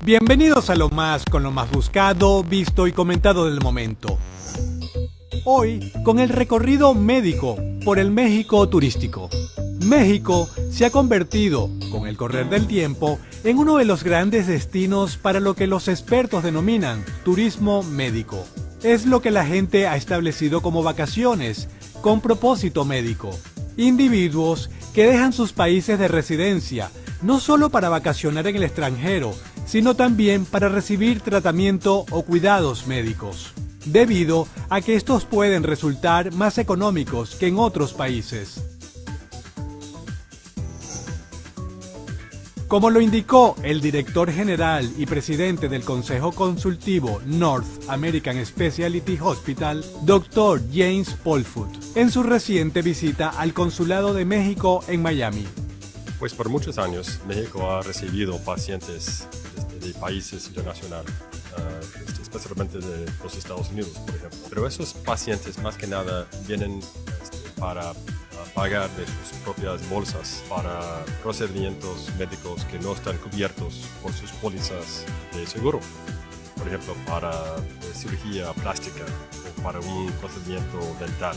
Bienvenidos a Lo Más con lo más buscado, visto y comentado del momento. Hoy, con el recorrido médico por el México turístico. México se ha convertido, con el correr del tiempo, en uno de los grandes destinos para lo que los expertos denominan turismo médico. Es lo que la gente ha establecido como vacaciones, con propósito médico. Individuos que dejan sus países de residencia, no solo para vacacionar en el extranjero, sino también para recibir tratamiento o cuidados médicos, debido a que estos pueden resultar más económicos que en otros países. Como lo indicó el director general y presidente del Consejo Consultivo North American Specialty Hospital, Dr. James Polfoot, en su reciente visita al Consulado de México en Miami. Pues por muchos años México ha recibido pacientes de países internacionales, especialmente de los Estados Unidos, por ejemplo. Pero esos pacientes más que nada vienen para pagar de sus propias bolsas para procedimientos médicos que no están cubiertos por sus pólizas de seguro. Por ejemplo, para cirugía plástica o para un procedimiento dental.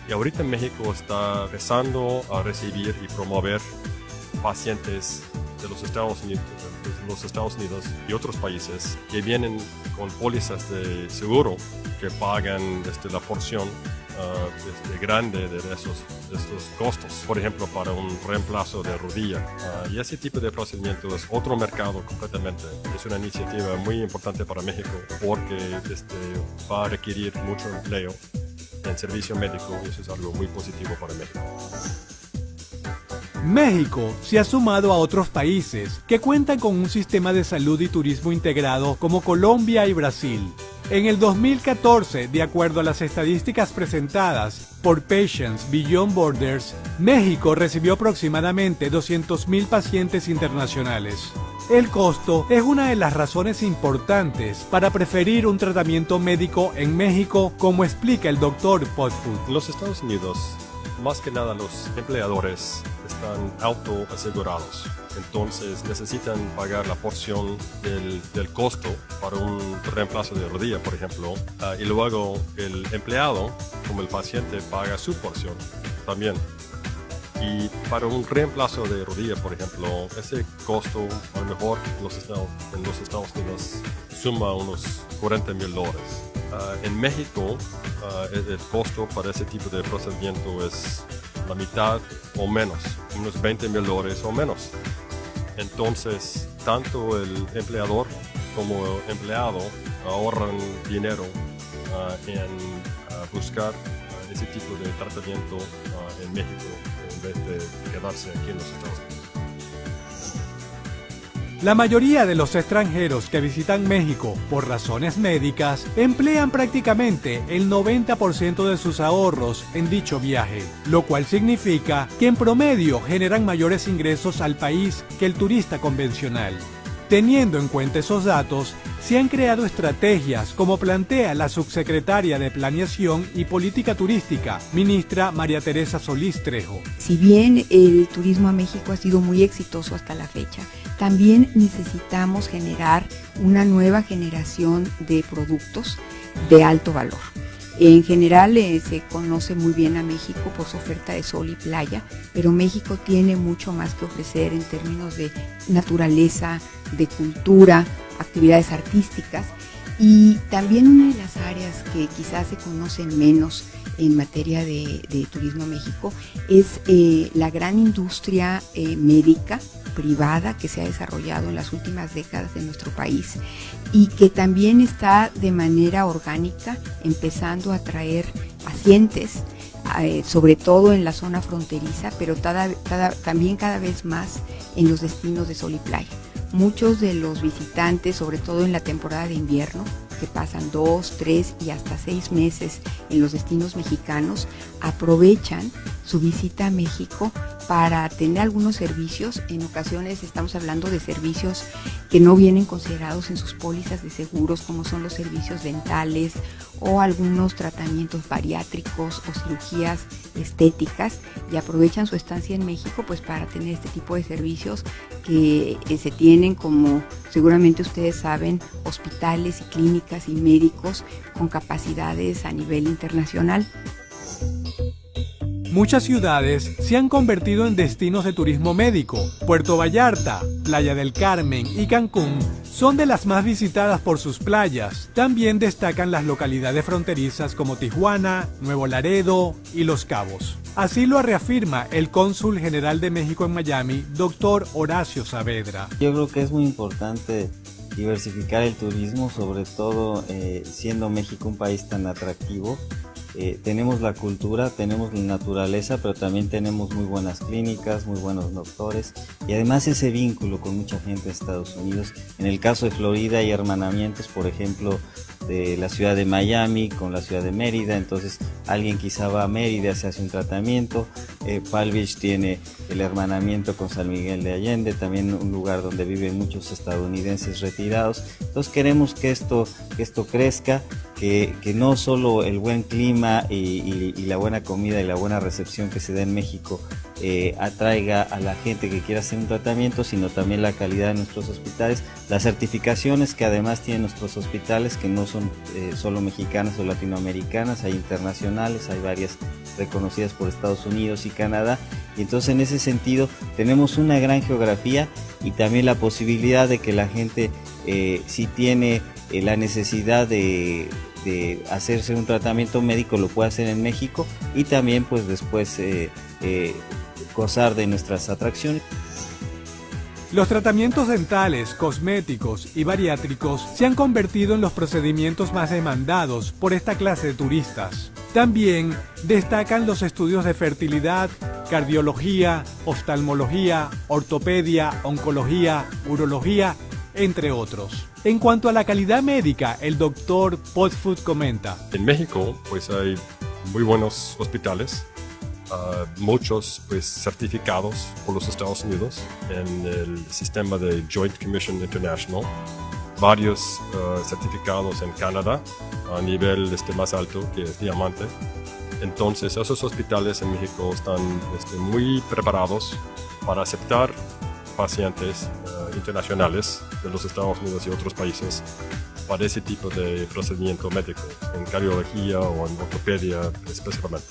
Y ahorita México está empezando a recibir y promover pacientes de los Estados Unidos y otros países que vienen con pólizas de seguro que pagan la porción grande de estos costos. Por ejemplo, para un reemplazo de rodilla. Y ese tipo de procedimiento es otro mercado completamente. Es una iniciativa muy importante para México porque va a requerir mucho empleo en servicio médico y eso es algo muy positivo para México. México se ha sumado a otros países que cuentan con un sistema de salud y turismo integrado como Colombia y Brasil. En el 2014, de acuerdo a las estadísticas presentadas por Patients Beyond Borders, México recibió aproximadamente 200,000 pacientes internacionales. El costo es una de las razones importantes para preferir un tratamiento médico en México, como explica el Dr. Polfoot. En los Estados Unidos, más que nada los empleadores están autoasegurados, entonces necesitan pagar la porción del costo para un reemplazo de rodilla, por ejemplo, y luego el empleado, como el paciente, paga su porción también. Y para un reemplazo de rodilla, por ejemplo, ese costo a lo mejor en los Estados Unidos suma unos $40,000. En México, el costo para ese tipo de procedimiento es la mitad o menos, unos $20,000 o menos. Entonces, tanto el empleador como el empleado ahorran dinero en buscar ese tipo de tratamiento en México en vez de quedarse aquí en los Estados Unidos. La mayoría de los extranjeros que visitan México por razones médicas emplean prácticamente el 90% de sus ahorros en dicho viaje, lo cual significa que en promedio generan mayores ingresos al país que el turista convencional. Teniendo en cuenta esos datos, se han creado estrategias como plantea la subsecretaria de Planeación y Política Turística, ministra María Teresa Solís Trejo. Si bien el turismo a México ha sido muy exitoso hasta la fecha, también necesitamos generar una nueva generación de productos de alto valor. En general se conoce muy bien a México por su oferta de sol y playa, pero México tiene mucho más que ofrecer en términos de naturaleza, de cultura, actividades artísticas y también una de las áreas que quizás se conocen menos en materia de turismo a México es la gran industria médica privada que se ha desarrollado en las últimas décadas en nuestro país y que también está de manera orgánica empezando a atraer pacientes, sobre todo en la zona fronteriza, pero también cada vez más en los destinos de sol y playa. Muchos de los visitantes, sobre todo en la temporada de invierno, que pasan 2, 3 y hasta 6 meses en los destinos mexicanos, aprovechan su visita a México para tener algunos servicios. En ocasiones estamos hablando de servicios que no vienen considerados en sus pólizas de seguros, como son los servicios dentales o algunos tratamientos bariátricos o cirugías estéticas, y aprovechan su estancia en México pues para tener este tipo de servicios que se tienen, como seguramente ustedes saben, hospitales y clínicas y médicos con capacidades a nivel internacional. Muchas ciudades se han convertido en destinos de turismo médico. Puerto Vallarta, Playa del Carmen y Cancún son de las más visitadas por sus playas. También destacan las localidades fronterizas como Tijuana, Nuevo Laredo y Los Cabos. Así lo reafirma el cónsul general de México en Miami, Dr. Horacio Saavedra. Yo creo que es muy importante diversificar el turismo, sobre todo siendo México un país tan atractivo. Tenemos la cultura, tenemos la naturaleza, pero también tenemos muy buenas clínicas, muy buenos doctores, y además ese vínculo con mucha gente de Estados Unidos. En el caso de Florida hay hermanamientos, por ejemplo, de la ciudad de Miami con la ciudad de Mérida. Entonces alguien quizá va a Mérida, se hace un tratamiento. Palm Beach tiene el hermanamiento con San Miguel de Allende, también un lugar donde viven muchos estadounidenses retirados. Entonces queremos que esto crezca, que no solo el buen clima y la buena comida y la buena recepción que se da en México atraiga a la gente que quiera hacer un tratamiento, sino también la calidad de nuestros hospitales, las certificaciones que además tienen nuestros hospitales, que no son solo mexicanas o latinoamericanas, hay internacionales, hay varias reconocidas por Estados Unidos y Canadá, y entonces en ese sentido tenemos una gran geografía y también la posibilidad de que la gente si tiene la necesidad de hacerse un tratamiento médico lo pueda hacer en México, y también pues después gozar de nuestras atracciones. Los tratamientos dentales, cosméticos y bariátricos se han convertido en los procedimientos más demandados por esta clase de turistas. También destacan los estudios de fertilidad, cardiología, oftalmología, ortopedia, oncología, urología, entre otros. En cuanto a la calidad médica, el doctor Podfood comenta: En México pues hay muy buenos hospitales, muchos pues certificados por los Estados Unidos en el sistema de Joint Commission International, varios certificados en Canadá a nivel más alto, que es diamante. Entonces esos hospitales en México están muy preparados para aceptar pacientes internacionales de los Estados Unidos y otros países para ese tipo de procedimiento médico, en cardiología o en ortopedia especialmente.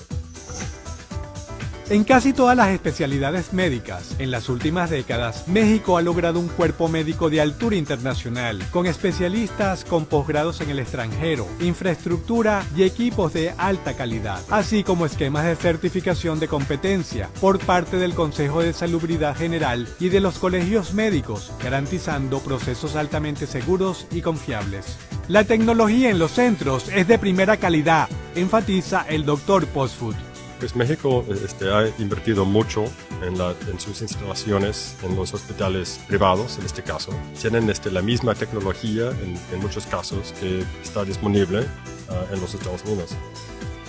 En casi todas las especialidades médicas, en las últimas décadas, México ha logrado un cuerpo médico de altura internacional, con especialistas con posgrados en el extranjero, infraestructura y equipos de alta calidad, así como esquemas de certificación de competencia por parte del Consejo de Salubridad General y de los colegios médicos, garantizando procesos altamente seguros y confiables. La tecnología en los centros es de primera calidad, enfatiza el Dr. Podfood. Pues México ha invertido mucho en sus instalaciones, en los hospitales privados en este caso. Tienen la misma tecnología en muchos casos que está disponible en los Estados Unidos.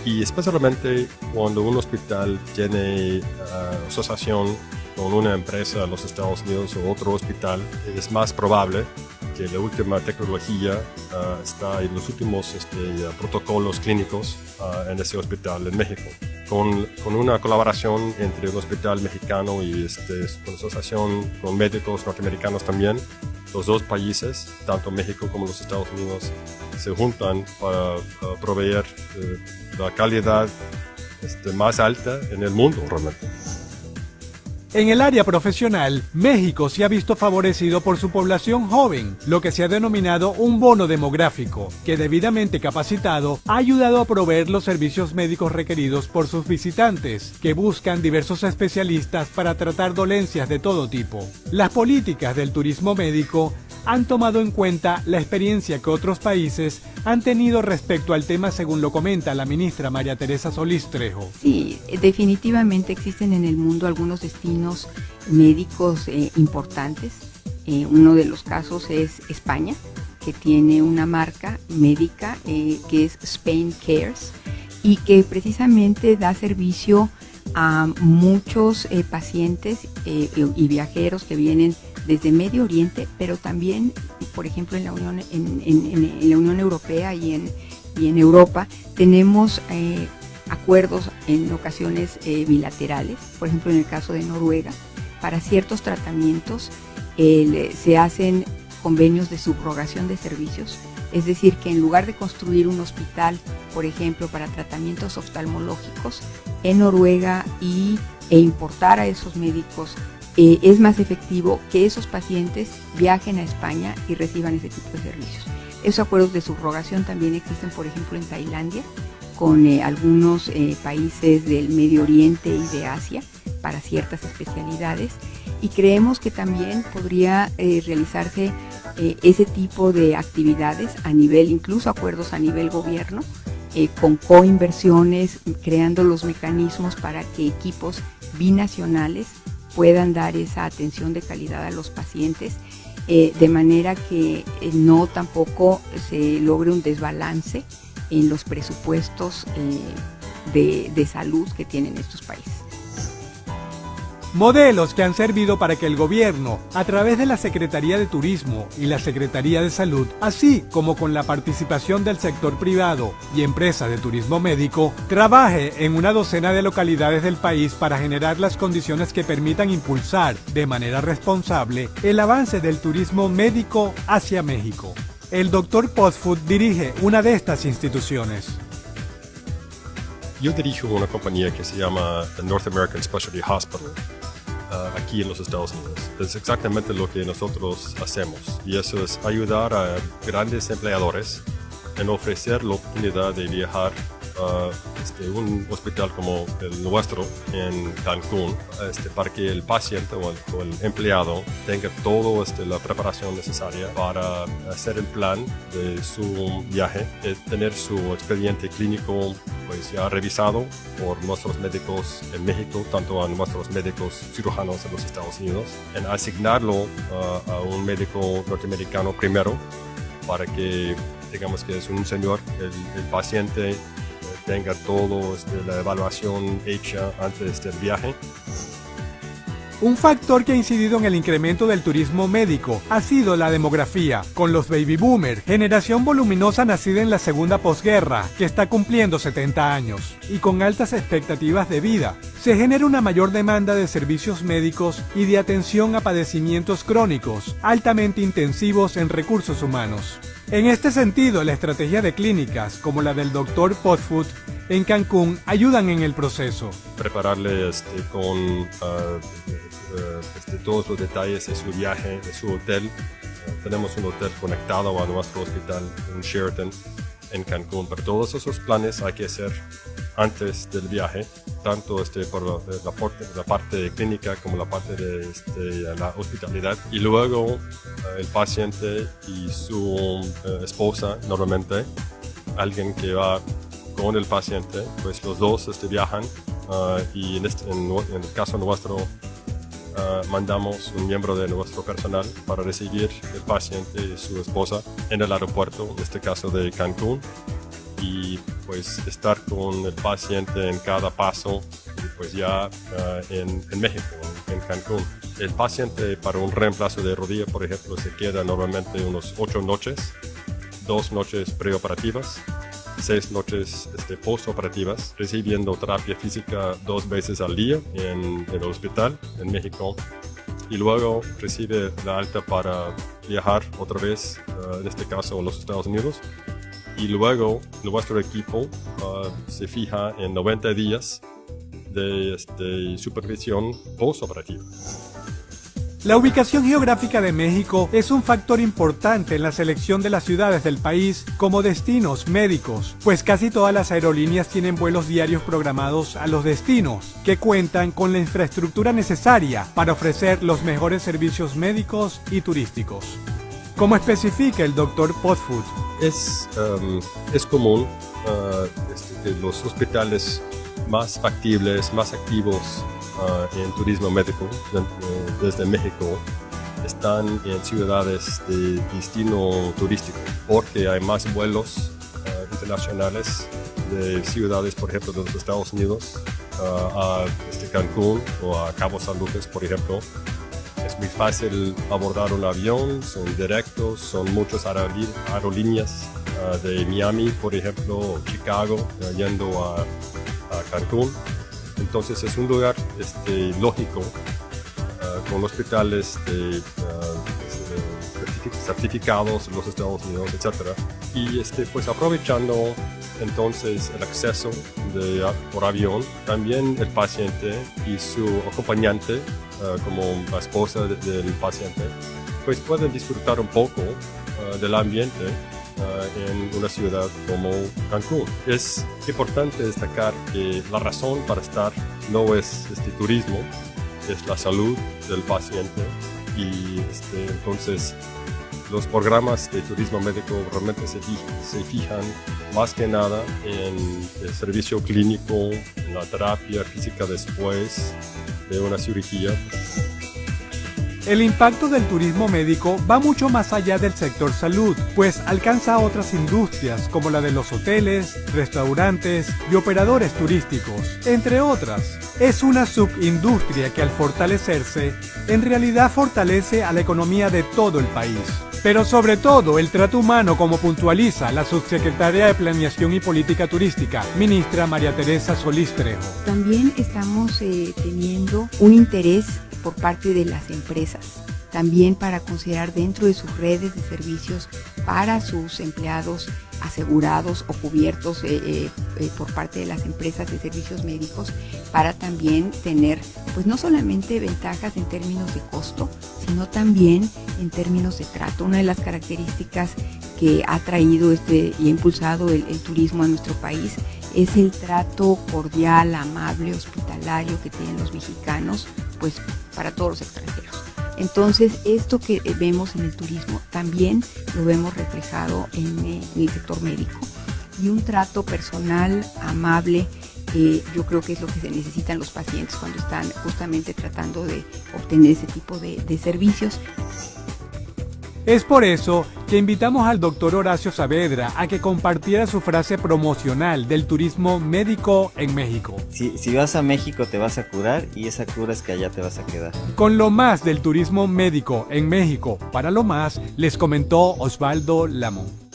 Y especialmente cuando un hospital tiene asociación con una empresa en los Estados Unidos o otro hospital, es más probable que la última tecnología está en los últimos protocolos clínicos en ese hospital en México. Con una colaboración entre un hospital mexicano y con asociación con médicos norteamericanos también, los dos países, tanto México como los Estados Unidos, se juntan para proveer la calidad más alta en el mundo realmente. En el área profesional, México se ha visto favorecido por su población joven, lo que se ha denominado un bono demográfico, que debidamente capacitado ha ayudado a proveer los servicios médicos requeridos por sus visitantes, que buscan diversos especialistas para tratar dolencias de todo tipo. Las políticas del turismo médico han tomado en cuenta la experiencia que otros países han tenido respecto al tema, según lo comenta la ministra María Teresa Solís Trejo. Sí, definitivamente existen en el mundo algunos destinos médicos importantes. Uno de los casos es España, que tiene una marca médica que es Spain Cares, y que precisamente da servicio a muchos pacientes y viajeros que vienen desde Medio Oriente, pero también, por ejemplo, en la Unión Europea y en Europa tenemos acuerdos en ocasiones bilaterales. Por ejemplo, en el caso de Noruega, para ciertos tratamientos se hacen convenios de subrogación de servicios, es decir, que en lugar de construir un hospital, por ejemplo, para tratamientos oftalmológicos en Noruega e importar a esos médicos, es más efectivo que esos pacientes viajen a España y reciban ese tipo de servicios. Esos acuerdos de subrogación también existen, por ejemplo, en Tailandia, con algunos países del Medio Oriente y de Asia para ciertas especialidades, y creemos que también podría realizarse ese tipo de actividades a nivel, incluso acuerdos a nivel gobierno, con coinversiones, creando los mecanismos para que equipos binacionales puedan dar esa atención de calidad a los pacientes, de manera que no tampoco se logre un desbalance en los presupuestos de salud que tienen estos países. Modelos que han servido para que el gobierno, a través de la Secretaría de Turismo y la Secretaría de Salud, así como con la participación del sector privado y empresas de turismo médico, trabaje en una docena de localidades del país para generar las condiciones que permitan impulsar de manera responsable el avance del turismo médico hacia México. El Dr. Podfood dirige una de estas instituciones. Yo dirijo una compañía que se llama The North American Specialty Hospital, aquí en los Estados Unidos. Es exactamente lo que nosotros hacemos, y eso es ayudar a grandes empleadores en ofrecer la oportunidad de viajar a un hospital como el nuestro en Cancún, para que el paciente o el empleado tenga toda la preparación necesaria para hacer el plan de su viaje, tener su expediente clínico pues ya revisado por nuestros médicos en México, tanto a nuestros médicos cirujanos en los Estados Unidos, en asignarlo a un médico norteamericano primero, para que digamos que es un señor, el paciente tenga todo la evaluación hecha antes del viaje. Un factor que ha incidido en el incremento del turismo médico ha sido la demografía, con los baby boomers, generación voluminosa nacida en la segunda posguerra, que está cumpliendo 70 años, y con altas expectativas de vida. Se genera una mayor demanda de servicios médicos y de atención a padecimientos crónicos, altamente intensivos en recursos humanos. En este sentido, la estrategia de clínicas, como la del Dr. Podfood en Cancún, ayudan en el proceso. Prepararle con todos los detalles de su viaje, de su hotel. Tenemos un hotel conectado a nuestro hospital en Sheraton, en Cancún, pero todos esos planes hay que hacer antes del viaje, tanto por la parte clínica como la parte de la hospitalidad. Y luego el paciente y su esposa, normalmente alguien que va con el paciente, pues los dos viajan, y en el caso nuestro mandamos un miembro de nuestro personal para recibir el paciente y su esposa en el aeropuerto, en este caso de Cancún, y pues estar con el paciente en cada paso, y pues ya en México, en Cancún. El paciente para un reemplazo de rodilla, por ejemplo, se queda normalmente unos 8 noches, 2 noches preoperativas, 6 noches postoperativas, recibiendo terapia física 2 veces al día en el hospital en México, y luego recibe la alta para viajar otra vez, en este caso a los Estados Unidos, y luego nuestro equipo se fija en 90 días de supervisión postoperativa. La ubicación geográfica de México es un factor importante en la selección de las ciudades del país como destinos médicos, pues casi todas las aerolíneas tienen vuelos diarios programados a los destinos, que cuentan con la infraestructura necesaria para ofrecer los mejores servicios médicos y turísticos. Como especifica el Dr. Podfood, es común que los hospitales más factibles, más activos en turismo médico desde México están en ciudades de destino turístico, porque hay más vuelos internacionales de ciudades, por ejemplo, de los Estados Unidos a Cancún o a Cabo San Lucas, por ejemplo, es muy fácil abordar un avión, son directos, son muchas aerolíneas de Miami, por ejemplo, o Chicago, yendo a Cancún. Entonces es un lugar lógico, con hospitales certificados en los Estados Unidos, etc. Y pues aprovechando entonces el acceso por avión, también el paciente y su acompañante, como la esposa del paciente, pues pueden disfrutar un poco del ambiente en una ciudad como Cancún. Es importante destacar que la razón para estar no es turismo, es la salud del paciente y entonces los programas de turismo médico realmente se fijan más que nada en el servicio clínico, en la terapia física después de una cirugía. El impacto del turismo médico va mucho más allá del sector salud, pues alcanza otras industrias como la de los hoteles, restaurantes y operadores turísticos, entre otras. Es una subindustria que al fortalecerse, en realidad fortalece a la economía de todo el país. Pero sobre todo el trato humano, como puntualiza la subsecretaria de Planeación y Política Turística, ministra María Teresa Solís Trejo. También estamos teniendo un interés por parte de las empresas, también para considerar dentro de sus redes de servicios para sus empleados asegurados o cubiertos por parte de las empresas de servicios médicos, para también tener pues no solamente ventajas en términos de costo, sino también en términos de trato. Una de las características que ha traído y ha impulsado el turismo a nuestro país es el trato cordial, amable, hospitalario que tienen los mexicanos, pues para todos los extranjeros. Entonces, esto que vemos en el turismo también lo vemos reflejado en el sector médico, y un trato personal, amable, yo creo que es lo que se necesitan los pacientes cuando están justamente tratando de obtener ese tipo de servicios. Es por eso que invitamos al doctor Horacio Saavedra a que compartiera su frase promocional del turismo médico en México. Si vas a México te vas a curar, y esa cura es que allá te vas a quedar. Con lo más del turismo médico en México, para lo más, les comentó Osvaldo Lamont.